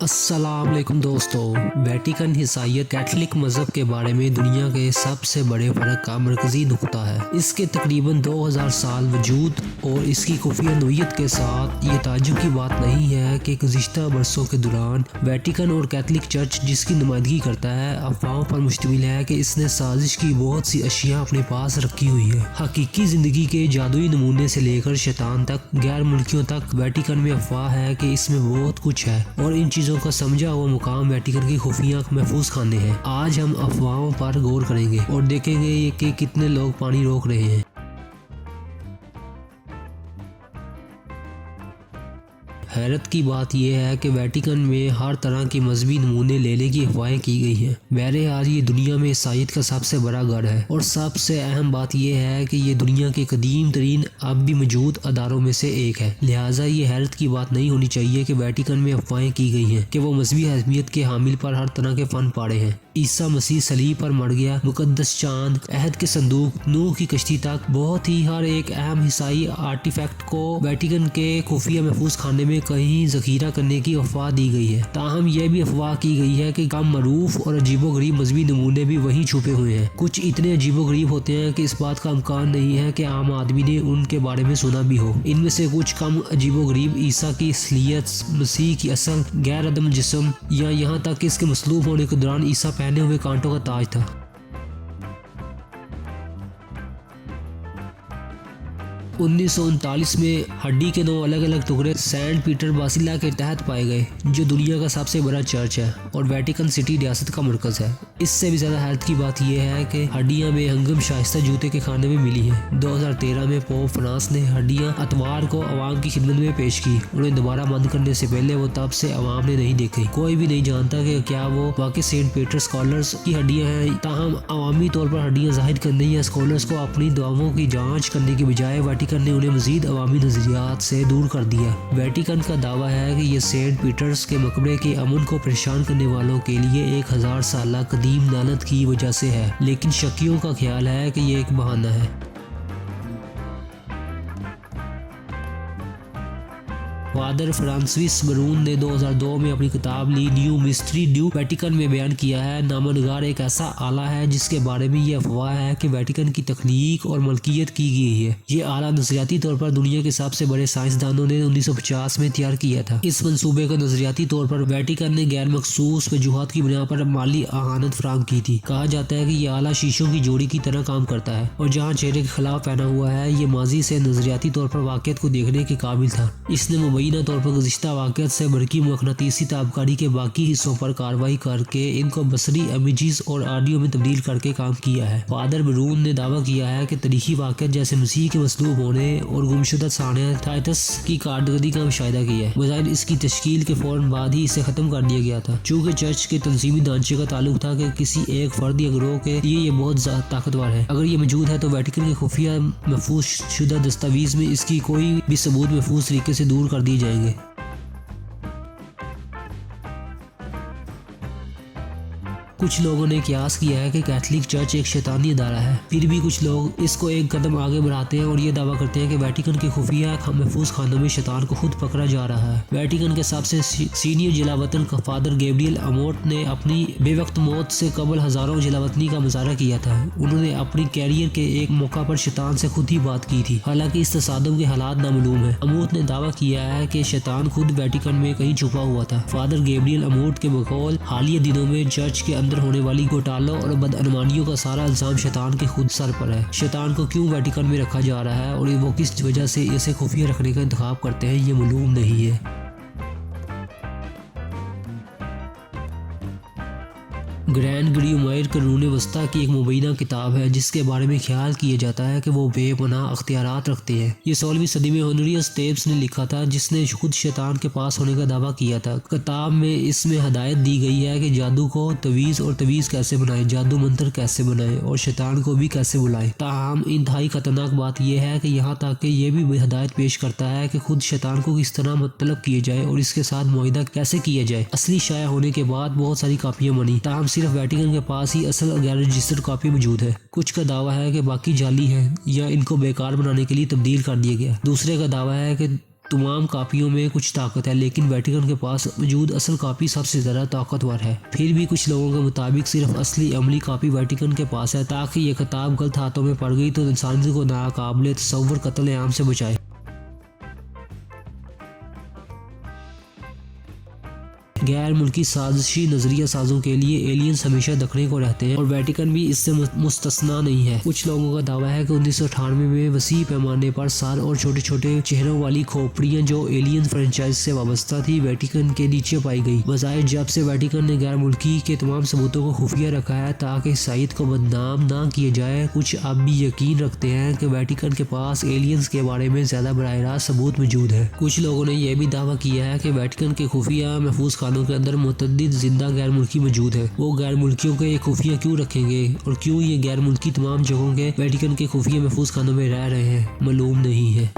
अस्सलाम वालेकुम दोस्तों। वेटिकन ईसाईयत कैथोलिक मज़हब के बारे में दुनिया के सबसे बड़े फ़र्क का मरकज़ी नुक्ता है। इसके तकरीबन 2000 साल वजूद और इसकी खुफिया नोयत के साथ ये ताज्जुब की बात नहीं है कि गुज़िश्ता बरसों के दौरान वेटिकन और कैथोलिक चर्च जिसकी नुमाइंदगी करता है अफवाहों पर मुश्तमिल है कि इसने साजिश की बहुत सी अशिया अपने पास रखी हुई है। हकीकी ज़िंदगी के जादुई नमूने से लेकर शैतान तक, गैर मुल्कियों तक वेटिकन में अफवाह है कि इसमें बहुत कुछ है और इन चीज़ों का समझा हुआ मुकाम वेटिकन की खुफिया महफूज खाने हैं। आज हम अफवाहों पर गौर करेंगे और देखेंगे कि कितने लोग पानी रोक रहे हैं। हैरत की बात यह है कि वेटिकन में हर तरह के मजहबी नमूने लेने की अफवाहें की गई हैं। बहरहाल ये दुनिया में ईसाईयत का सबसे बड़ा गढ़ है और सबसे अहम बात यह है कि ये दुनिया के कदीम तरीन अब भी मौजूद अदारों में से एक है। लिहाजा ये हैरत की बात नहीं होनी चाहिए कि वेटिकन में अफवाहें की गई हैं कि वो मजहबी अहमियत के हामिल पर हर तरह के फन पाड़े हैं। ईसा मसीह सलीब पर मर गया, मुकद्दस चांद, अहद के संदूक, नूह की कश्ती तक बहुत ही हर एक अहम ईसाई आर्टिफैक्ट को वेटिकन के खुफिया महफूज खाने में कहीं जखीरा करने की अफवाह दी गई है। ताहम यह भी अफवाह की गई है कि कम मरूफ और अजीबोगरीब मजहबी नमूने भी वहीं छुपे हुए हैं। कुछ इतने अजीबोगरीब होते हैं कि इस बात का इम्कान नहीं है कि आम आदमी ने उनके बारे में सुना भी हो। इनमें से कुछ कम अजीबोगरीब ईसा की असलियत, मसीह की असल, गैर अदम जिस्म या यहाँ तक कि इसके मसलूब होने के दौरान ईसा पहने हुए कांटों का ताज था। 1939 में हड्डी के 9 अलग अलग टुकड़े सेंट पीटर बासिला के तहत पाए गए, जो दुनिया का सबसे बड़ा चर्च है और वेटिकन सिटी रियासत का मरकज है। इससे भी ज्यादा हैरत की बात यह है कि हड्डियां बेहंगम शाइस्ता जूते के खाने में मिली हैं। 2013 में पोप फ्रांस ने हड्डियां अतवार को अवाम की खिदमत में पेश की। उन्हें दोबारा बंद करने से पहले वो तब से अवाम ने नहीं देखी। कोई भी नहीं जानता कि क्या वो वाकई सेंट पीटर स्कॉलर्स की हड्डियां हैं। ताहम अवामी तौर पर हड्डियां जाहिर करने या स्कॉलर्स को अपनी दुआओं की जाँच करने की बजाय वेटिकन ने उन्हें मजीद अवामी नजरियात से दूर कर दिया। वेटिकन का दावा है कि ये सेंट पीटर्स के मकबरे के अमन को परेशान करने वालों के लिए 1000 साल कदीम लानत की वजह से है, लेकिन शकियों का ख्याल है कि ये एक बहाना है। फादर फ्रांसिस बरून ने 2002 में अपनी किताब ली न्यू मिस्ट्री ड्यू वेटिकन में बयान किया है, नामनगार एक ऐसा आला है जिसके बारे में ये अफवाह है कि वेटिकन की तख्लीक और मलकियत की गई है। ये आला नजरियाती तौर पर दुनिया के सबसे बड़े साइंसदानों ने 1950 में तैयार किया था। इस मंसूबे को नजरियाती तौर पर वेटिकन ने गैर मखसूस वजूहात की बुनियाद पर माली आहानत फराहम की थी। कहा जाता है कि ये आला शीशों की जोड़ी की तरह काम करता है और जहाँ चेहरे के खिलाफ पहना हुआ है, ये माजी से नजरियाती तौर पर वाक़ियत को देखने के काबिल था। इसने तौर पर गुज़िश्ता वाक़ियत से बरकी मकनातीसी ताबकारी के बाकी हिस्सों पर कार्रवाई करके इनको बसरी इमेजेस और ऑडियो में तब्दील करके काम किया है। फादर बरून ने दावा किया है कि तारीखी वाक़ियत जैसे मसीह के मसलूब होने और गुमशुदा सानिया टाइटस की कारकर्दगी का मुशाहिदा किया है। बज़ाहिर इसकी तश्कील के फौरन बाद ही इसे खत्म कर दिया गया था, चूँकि चर्च के तंजीमी ढांचे का ताल्लुक था कि किसी एक फर्द या गिरोह के लिए ये बहुत ताकतवर है। अगर ये मौजूद है तो वेटिकन के खुफिया महफूज शुदा दस्तावेज में इसकी कोई भी सबूत महफूज तरीके से दूर कर दिए जाएंगे। कुछ लोगों ने कियास किया है कि कैथोलिक चर्च एक शैतानी अदारा है। फिर भी कुछ लोग इसको एक कदम आगे बढ़ाते हैं और ये दावा करते हैं कि वेटिकन के खुफिया महफूज खानों में शैतान को खुद पकड़ा जा रहा है। वेटिकन के सबसे सीनियर जिलावतन फादर गैब्रियल अमोट ने अपनी बेवक्त मौत से कबल हजारों जिलावतनी का मुजाहरा किया था। उन्होंने अपनी कैरियर के एक मौका पर शैतान से खुद ही बात की थी, हालांकि इस तसादुम के हालात नामालूम है। अमोट ने दावा किया है कि शैतान खुद वेटिकन में कहीं छुपा हुआ था। फादर गैब्रियल अमोट के बकौल हालिया दिनों में चर्च के अंदर होने वाली घोटालों और बदअनवानियों का सारा इल्जाम शैतान के खुद सर पर है। शैतान को क्यों वेटिकन में रखा जा रहा है और वो किस वजह से इसे खुफिया रखने का इंतखाब करते हैं, ये मालूम नहीं है। ग्रैंड ग्रीमायर कानून वस्ता की एक मुबैना किताब है जिसके बारे में ख्याल किया जाता है कि वो बेपनाह अख्तियारात रखते हैं। ये 16वीं सदी में होनरियस टेब्स ने लिखा था, जिसने खुद शैतान के पास होने का दावा किया था। किताब में इसमें हदायत दी गई है कि जादू को तवीज़ और तवीज़ कैसे बनाए, जादू मंत्र कैसे बनाए और शैतान को भी कैसे बुलाए। ताहम इंतहाई खतरनाक बात यह है कि यहाँ तक कि यह भी हदायत पेश करता है कि खुद शैतान को किस तरह मतलब किया जाए और इसके साथ मुआहिदा कैसे किया जाए। असली शाया होने के बाद बहुत सारी कापियाँ बनी, ताहम सिर्फ वेटिकन के पास ही असल गैर रजिस्टर्ड कॉपी मौजूद है। कुछ का दावा है कि बाकी जाली हैं या इनको बेकार बनाने के लिए तब्दील कर दिया गया। दूसरे का दावा है कि तमाम कापियों में कुछ ताकत है, लेकिन वेटिकन के पास मौजूद असल कापी सबसे ज़्यादा ताकतवर है। फिर भी कुछ लोगों के मुताबिक सिर्फ असली अमली कापी वेटिकन के पास है, ताकि ये किताब गलत हाथों में पड़ गई तो इंसानियत को नाकाबिले तसव्वुर कत्ल आम से बचाए। गैर मुल्की साजिशी नजरिया साजों के लिए एलियंस हमेशा दखने को रहते हैं और वेटिकन भी इससे मुस्तस्ना नहीं है। कुछ लोगों का दावा है कि 1998 में वसी पैमाने पर सार और छोटे छोटे चेहरों वाली खोपड़ियां जो एलियन फ्रेंचाइज से वाबस्ता थी वेटिकन के नीचे पाई गई। बजाय जब से वेटिकन ने गैर मुल्की के तमाम सबूतों को खुफिया रखा है ताकि ईसाईयत को बदनाम ना किया जाए, कुछ अब भी यकीन रखते हैं कि वेटिकन के पास एलियंस के बारे में ज्यादा बराह रास्त सबूत मौजूद है। कुछ लोगों ने यह भी दावा किया है कि वेटिकन के खुफिया महफूज के अंदर मुतअद्दिद जिंदा गैर मुल्की मौजूद है। वो गैर मुल्कियों के खुफिया क्यों रखेंगे और क्यों ये गैर मुल्की तमाम जगहों के वेटिकन के खुफिया महफूज खानों में रह रहे हैं, मालूम नहीं है।